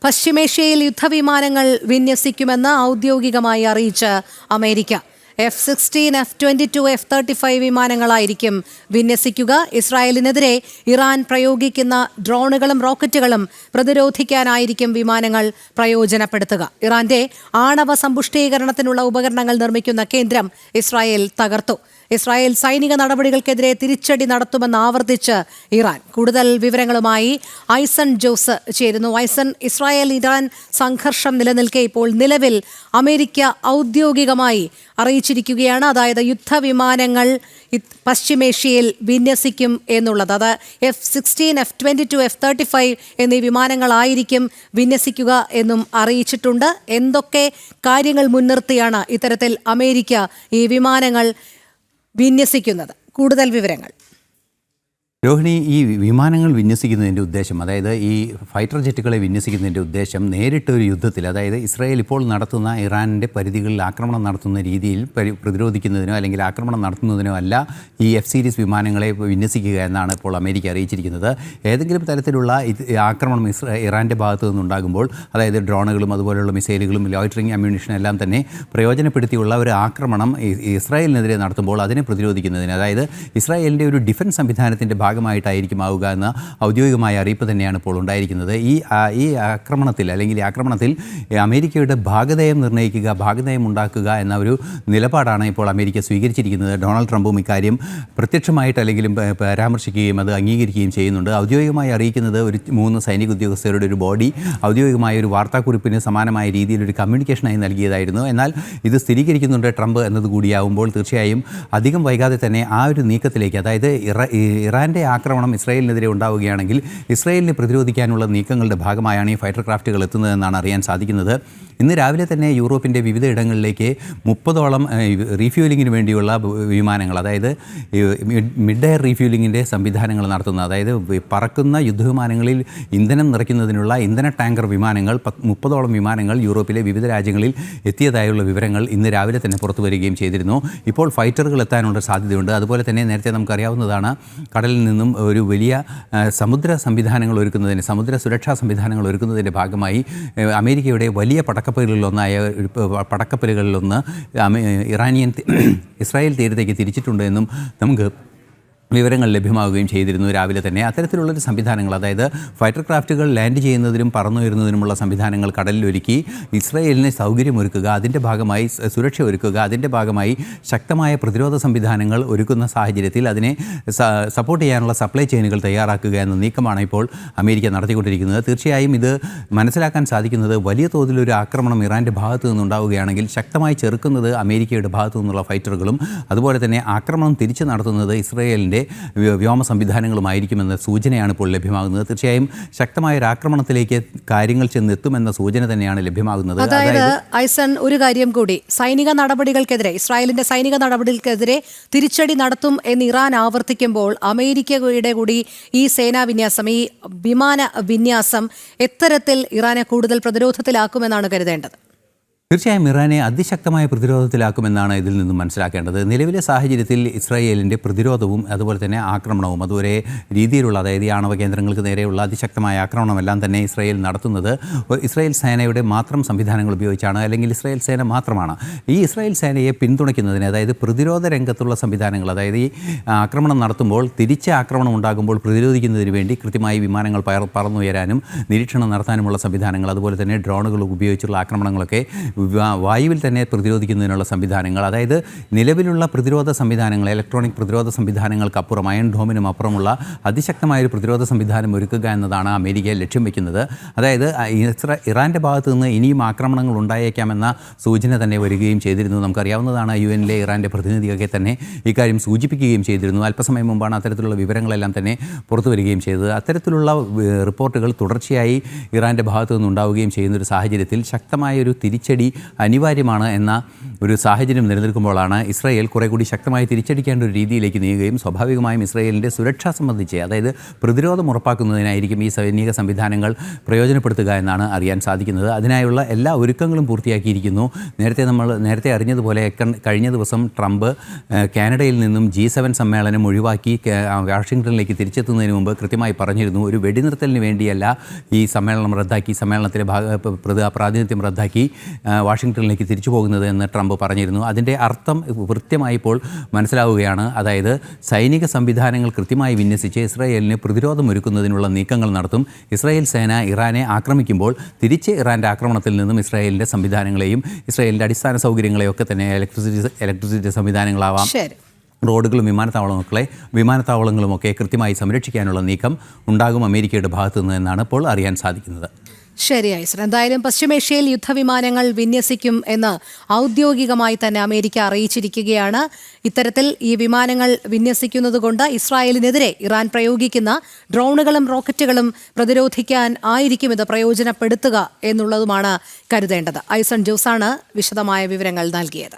പശ്ചിമേഷ്യയിൽ യുദ്ധവിമാനങ്ങൾ വിന്യസിക്കുമെന്ന് ഔദ്യോഗികമായി അറിയിച്ച് അമേരിക്ക. F-16, F-22, F-35 വിമാനങ്ങളായിരിക്കും വിന്യസിക്കുക. ഇസ്രായേലിനെതിരെ ഇറാൻ പ്രയോഗിക്കുന്ന ഡ്രോണുകളും റോക്കറ്റുകളും പ്രതിരോധിക്കാനായിരിക്കും വിമാനങ്ങൾ പ്രയോജനപ്പെടുത്തുക. ഇറാന്റെ ആണവ സമ്പുഷ്ടീകരണത്തിനുള്ള ഉപകരണങ്ങൾ നിർമ്മിക്കുന്ന കേന്ദ്രം ഇസ്രായേൽ തകർത്തു. ഇസ്രായേൽ സൈനിക നടപടികൾക്കെതിരെ തിരിച്ചടി നടത്തുമെന്ന് ആവർത്തിച്ച് ഇറാൻ. കൂടുതൽ വിവരങ്ങളുമായി ഐസൺ ജോസ് ചേരുന്നു. ഐസൺ, ഇസ്രായേൽ ഇറാൻ സംഘർഷം നിലനിൽക്കെ ഇപ്പോൾ നിലവിൽ അമേരിക്ക ഔദ്യോഗികമായി അറിയിച്ചിരിക്കുകയാണ്, അതായത് യുദ്ധവിമാനങ്ങൾ പശ്ചിമേഷ്യയിൽ വിന്യസിക്കും എന്നുള്ളത്. അത് F-16, F-22, F-35 എന്നീ വിമാനങ്ങളായിരിക്കും വിന്യസിക്കുക എന്നും അറിയിച്ചിട്ടുണ്ട്. എന്തൊക്കെ കാര്യങ്ങൾ മുൻനിർത്തിയാണ് ഇത്തരത്തിൽ അമേരിക്ക ഈ വിമാനങ്ങൾ വിന്യസിക്കുന്നത്? കൂടുതൽ വിവരങ്ങൾ. രോഹിണി, ഈ വിമാനങ്ങൾ വിന്യസിക്കുന്നതിൻ്റെ ഉദ്ദേശം, അതായത് ഈ ഫൈറ്റർ ജെറ്റുകളെ വിന്യസിക്കുന്നതിൻ്റെ ഉദ്ദേശം നേരിട്ടൊരു യുദ്ധത്തിൽ, അതായത് ഇസ്രായേൽ ഇപ്പോൾ നടത്തുന്ന ഇറാനിൻ്റെ പരിധികളിൽ ആക്രമണം നടത്തുന്ന രീതിയിൽ പ്രതിരോധിക്കുന്നതിനോ അല്ലെങ്കിൽ ആക്രമണം നടത്തുന്നതിനോ അല്ല ഈ F-series വിമാനങ്ങളെ വിന്യസിക്കുക എന്നാണ് ഇപ്പോൾ അമേരിക്ക അറിയിച്ചിരിക്കുന്നത്. ഏതെങ്കിലും തരത്തിലുള്ള ആക്രമണം ഇറാൻ്റെ ഭാഗത്തു നിന്നുണ്ടാകുമ്പോൾ, അതായത് ഡ്രോണുകളും അതുപോലെയുള്ള മിസൈലുകളും ലോയിറ്ററിംഗ് അമ്യൂണിഷനും എല്ലാം തന്നെ പ്രയോജനപ്പെടുത്തിയുള്ള ഒരു ആക്രമണം ഇസ്രായേലിനെതിരെ നടത്തുമ്പോൾ അതിനെ പ്രതിരോധിക്കുന്നതിന്, അതായത് ഇസ്രായേലിൻ്റെ ഒരു ഡിഫൻസ് സംവിധാനത്തിൻ്റെ ഭാഗമായിട്ടായിരിക്കും ആവുക എന്ന ഔദ്യോഗികമായ അറിയിപ്പ് തന്നെയാണ് ഇപ്പോൾ ഉണ്ടായിരിക്കുന്നത്. ഈ ആക്രമണത്തിൽ അമേരിക്കയുടെ ഭാഗധേയം നിർണ്ണയിക്കുക, ഭാഗധേയം ഉണ്ടാക്കുക എന്ന ഒരു നിലപാടാണ് ഇപ്പോൾ അമേരിക്ക സ്വീകരിച്ചിരിക്കുന്നത്. ഡൊണാൾഡ് ട്രംപും ഇക്കാര്യം പ്രത്യക്ഷമായിട്ട് അല്ലെങ്കിലും പരാമർശിക്കുകയും അത് അംഗീകരിക്കുകയും ചെയ്യുന്നുണ്ട്. ഔദ്യോഗികമായി അറിയിക്കുന്നത് ഒരു 3 സൈനിക ഉദ്യോഗസ്ഥരുടെ ഒരു ബോഡി ഔദ്യോഗികമായ ഒരു വാർത്താക്കുറിപ്പിന് സമാനമായ രീതിയിൽ ഒരു കമ്മ്യൂണിക്കേഷനായി നൽകിയതായിരുന്നു. എന്നാൽ ഇത് സ്ഥിരീകരിക്കുന്നുണ്ട് ട്രംപ് എന്നതുകൂടിയാവുമ്പോൾ തീർച്ചയായും അധികം വൈകാതെ തന്നെ ആ ഒരു നീക്കത്തിലേക്ക്, അതായത് ഇറാൻ്റെ ആക്രമണം ഇസ്രായേലിനെതിരെ ഉണ്ടാവുകയാണെങ്കിൽ ഇസ്രായേലിനെ പ്രതിരോധിക്കാനുള്ള നീക്കങ്ങളുടെ ഭാഗമായാണ് ഈ ഫൈറ്റർ ക്രാഫ്റ്റുകൾ എത്തുന്നതെന്നാണ് അറിയാൻ സാധിക്കുന്നത്. ഇന്ന് രാവിലെ തന്നെ യൂറോപ്പിൻ്റെ വിവിധ ഇടങ്ങളിലേക്ക് 30ഓളം റീഫ്യൂലിങ്ങിന് വേണ്ടിയുള്ള വിമാനങ്ങൾ, അതായത് മിഡ് എയർ റീഫ്യൂലിങ്ങിൻ്റെ സംവിധാനങ്ങൾ നടത്തുന്ന, അതായത് പറക്കുന്ന യുദ്ധവിമാനങ്ങളിൽ ഇന്ധനം നിറയ്ക്കുന്നതിനുള്ള ഇന്ധന ടാങ്കർ വിമാനങ്ങൾ 30ഓളം വിമാനങ്ങൾ യൂറോപ്പിലെ വിവിധ രാജ്യങ്ങളിൽ എത്തിയതായുള്ള വിവരങ്ങൾ ഇന്ന് രാവിലെ തന്നെ പുറത്തു വരികയും ചെയ്തിരുന്നു. ഇപ്പോൾ ഫൈറ്ററുകൾ എത്താനുള്ള സാധ്യതയുണ്ട്. അതുപോലെ തന്നെ നേരത്തെ നമുക്കറിയാവുന്നതാണ്, കടലിൽ നിന്നും ഒരു വലിയ സമുദ്ര സംവിധാനങ്ങൾ ഒരുക്കുന്നതിന്, സമുദ്ര സുരക്ഷാ സംവിധാനങ്ങൾ ഒരുക്കുന്നതിൻ്റെ ഭാഗമായി അമേരിക്കയുടെ വലിയ പടക്കപ്പലുകളിലൊന്ന് ഇസ്രായേൽ തീരത്തേക്ക് തിരിച്ചിട്ടുണ്ട് എന്നും നമുക്ക് വിവരങ്ങൾ ലഭ്യമാവുകയും ചെയ്തിരുന്നു രാവിലെ തന്നെ. അത്തരത്തിലുള്ളൊരു സംവിധാനങ്ങൾ, അതായത് ഫൈറ്റർ ക്രാഫ്റ്റുകൾ ലാൻഡ് ചെയ്യുന്നതിനും പറന്നുയരുന്നതിനുമുള്ള സംവിധാനങ്ങൾ കടലിലൊരുക്കി ഇസ്രായേലിനെ സൗകര്യമൊരുക്കുക, അതിൻ്റെ ഭാഗമായി സുരക്ഷ ഒരുക്കുക, അതിൻ്റെ ഭാഗമായി ശക്തമായ പ്രതിരോധ സംവിധാനങ്ങൾ ഒരുക്കുന്ന സാഹചര്യത്തിൽ അതിനെ സപ്പോർട്ട് ചെയ്യാനുള്ള സപ്ലൈ ചെയിനുകൾ തയ്യാറാക്കുക എന്ന നീക്കമാണ് ഇപ്പോൾ അമേരിക്ക നടത്തിക്കൊണ്ടിരിക്കുന്നത്. തീർച്ചയായും ഇത് മനസ്സിലാക്കാൻ സാധിക്കുന്നത്, വലിയ തോതിലൊരു ആക്രമണം ഇറാൻ്റെ ഭാഗത്തു നിന്നുണ്ടാവുകയാണെങ്കിൽ ശക്തമായി ചെറുക്കുന്നത് അമേരിക്കയുടെ ഭാഗത്തു നിന്നുള്ള ഫൈറ്ററുകളും അതുപോലെ തന്നെ ആക്രമണം തിരിച്ചു നടത്തുന്നത് ഇസ്രായേലിൻ്റെ വ്യോമ സംവിധാനങ്ങളുമായിരിക്കുമെന്ന സൂചനയാണ് ഇപ്പോൾ ലഭ്യമാകുന്നത്. തീർച്ചയായും ശക്തമായ ഒരു ആക്രമണത്തിലേക്ക് കാര്യങ്ങൾ ചെന്നെത്തുമെന്ന സൂചന തന്നെയാണ് ലഭ്യമാകുന്നത്. അതായത് ഐസൺ, ഒരു കാര്യം കൂടി, സൈനിക നടപടികൾക്കെതിരെ, ഇസ്രായേലിന്റെ സൈനിക നടപടികൾക്കെതിരെ തിരിച്ചടി നടത്തും എന്ന് ഇറാൻ ആവർത്തിക്കുമ്പോൾ അമേരിക്കയുടെ കൂടി ഈ സേനാ വിന്യാസം, ഈ വിമാന വിന്യാസം എത്തരത്തിൽ ഇറാനെ കൂടുതൽ പ്രതിരോധത്തിലാക്കുമെന്നാണ് കരുതേണ്ടത്? തീർച്ചയായും ഇറാനെ അതിശക്തമായ പ്രതിരോധത്തിലാക്കുമെന്നാണ് ഇതിൽ നിന്നും മനസ്സിലാക്കേണ്ടത്. നിലവിലെ സാഹചര്യത്തിൽ ഇസ്രായേലിൻ്റെ പ്രതിരോധവും അതുപോലെ തന്നെ ആക്രമണവും അതുവരെ രീതിയിലുള്ള, അതായത് ഈ ആണവ കേന്ദ്രങ്ങൾക്ക് നേരെയുള്ള അതിശക്തമായ ആക്രമണമെല്ലാം തന്നെ ഇസ്രായേൽ നടത്തുന്നത് ഇസ്രായേൽ സേനയുടെ മാത്രം സംവിധാനങ്ങൾ ഉപയോഗിച്ചാണ്, അല്ലെങ്കിൽ ഇസ്രായേൽ സേന മാത്രമാണ്. ഈ ഇസ്രായേൽ സേനയെ പിന്തുണയ്ക്കുന്നതിന്, അതായത് പ്രതിരോധ രംഗത്തുള്ള സംവിധാനങ്ങൾ, അതായത് ഈ ആക്രമണം നടത്തുമ്പോൾ തിരിച്ച് ആക്രമണം ഉണ്ടാകുമ്പോൾ പ്രതിരോധിക്കുന്നതിന് വേണ്ടി കൃത്യമായി വിമാനങ്ങൾ പറന്നുയരാനും നിരീക്ഷണം നടത്താനുമുള്ള സംവിധാനങ്ങൾ, അതുപോലെ തന്നെ ഡ്രോണുകൾ ഉപയോഗിച്ചുള്ള ആക്രമണങ്ങളൊക്കെ വായുവിൽ തന്നെ പ്രതിരോധിക്കുന്നതിനുള്ള സംവിധാനങ്ങൾ, അതായത് നിലവിലുള്ള പ്രതിരോധ സംവിധാനങ്ങൾ, ഇലക്ട്രോണിക് പ്രതിരോധ സംവിധാനങ്ങൾക്കപ്പുറം, അയൺ ഡോമിനും അപ്പുറമുള്ള അതിശക്തമായൊരു പ്രതിരോധ സംവിധാനം ഒരുക്കുക എന്നതാണ് അമേരിക്ക ലക്ഷ്യം വയ്ക്കുന്നത്. അതായത് ഇറാൻ്റെ ഭാഗത്തു നിന്ന് ഇനിയും ആക്രമണങ്ങൾ ഉണ്ടായേക്കാമെന്ന സൂചന തന്നെ വരികയും ചെയ്തിരുന്നു. നമുക്കറിയാവുന്നതാണ്, UN-ലെ ഇറാൻ്റെ പ്രതിനിധിയൊക്കെ തന്നെ ഇക്കാര്യം സൂചിപ്പിക്കുകയും ചെയ്തിരുന്നു. അല്പസമയം മുമ്പാണ് അത്തരത്തിലുള്ള വിവരങ്ങളെല്ലാം തന്നെ പുറത്തു വരികയും ചെയ്തത്. അത്തരത്തിലുള്ള റിപ്പോർട്ടുകൾ തുടർച്ചയായി ഇറാൻ്റെ ഭാഗത്തു നിന്നുണ്ടാവുകയും ചെയ്യുന്നൊരു സാഹചര്യത്തിൽ ശക്തമായൊരു തിരിച്ചടി അനിവാര്യമാണ് എന്ന ഒരു സാഹചര്യം നിലനിൽക്കുമ്പോഴാണ് ഇസ്രായേൽ കുറേ കൂടി ശക്തമായി തിരിച്ചടിക്കേണ്ട ഒരു രീതിയിലേക്ക് നീങ്ങുകയും സ്വാഭാവികമായും ഇസ്രായേലിൻ്റെ സുരക്ഷ സംബന്ധിച്ച്, അതായത് പ്രതിരോധം ഉറപ്പാക്കുന്നതിനായിരിക്കും ഈ സൈനിക സംവിധാനങ്ങൾ പ്രയോജനപ്പെടുത്തുക എന്നാണ് അറിയാൻ സാധിക്കുന്നത്. അതിനായുള്ള എല്ലാ ഒരുക്കങ്ങളും പൂർത്തിയാക്കിയിരിക്കുന്നു. നേരത്തെ അറിഞ്ഞതുപോലെ കഴിഞ്ഞ ദിവസം ട്രംപ് കാനഡയിൽ നിന്നും G7 സമ്മേളനം ഒഴിവാക്കി വാഷിങ്ടണിലേക്ക് തിരിച്ചെത്തുന്നതിന് മുമ്പ് കൃത്യമായി പറഞ്ഞിരുന്നു, ഒരു വെടിനിർത്തലിന് വേണ്ടിയല്ല ഈ സമ്മേളനം റദ്ദാക്കി, സമ്മേളനത്തിലെ പ്രാതിനിധ്യം റദ്ദാക്കി വാഷിങ്ടണിലേക്ക് തിരിച്ചു പോകുന്നത് എന്ന് ട്രംപ് പറഞ്ഞിരുന്നു. അതിൻ്റെ അർത്ഥം കൃത്യമായി ഇപ്പോൾ മനസ്സിലാവുകയാണ്. അതായത് സൈനിക സംവിധാനങ്ങൾ കൃത്യമായി വിന്യസിച്ച് ഇസ്രായേലിന് പ്രതിരോധമൊരുക്കുന്നതിനുള്ള നീക്കങ്ങൾ നടത്തും. ഇസ്രായേൽ സേന ഇറാനെ ആക്രമിക്കുമ്പോൾ തിരിച്ച് ഇറാൻ്റെ ആക്രമണത്തിൽ നിന്നും ഇസ്രായേലിൻ്റെ സംവിധാനങ്ങളെയും ഇസ്രായേലിൻ്റെ അടിസ്ഥാന സൗകര്യങ്ങളെയൊക്കെ തന്നെ ഇലക്ട്രിസിറ്റി സംവിധാനങ്ങളാവാം, റോഡുകളും വിമാനത്താവളങ്ങളുമൊക്കെ കൃത്യമായി സംരക്ഷിക്കാനുള്ള നീക്കം ഉണ്ടാകും അമേരിക്കയുടെ ഭാഗത്തു നിന്ന് എന്നാണ് ഇപ്പോൾ അറിയാൻ സാധിക്കുന്നത്. ശരിയായി സർ. എന്തായാലും പശ്ചിമേഷ്യയിൽ യുദ്ധവിമാനങ്ങൾ വിന്യസിക്കും എന്ന് ഔദ്യോഗികമായി തന്നെ അമേരിക്ക അറിയിച്ചിരിക്കുകയാണ്. ഇത്തരത്തിൽ ഈ വിമാനങ്ങൾ വിന്യസിക്കുന്നത് കൊണ്ട് ഇസ്രായേലിനെതിരെ ഇറാൻ പ്രയോഗിക്കുന്ന ഡ്രോണുകളും റോക്കറ്റുകളും പ്രതിരോധിക്കാൻ ആയിരിക്കും ഇത് പ്രയോജനപ്പെടുത്തുക എന്നുള്ളതുമാണ് കരുതേണ്ടത്. ഐസൺ ജോസാണ് വിശദമായ വിവരങ്ങൾ നൽകിയത്.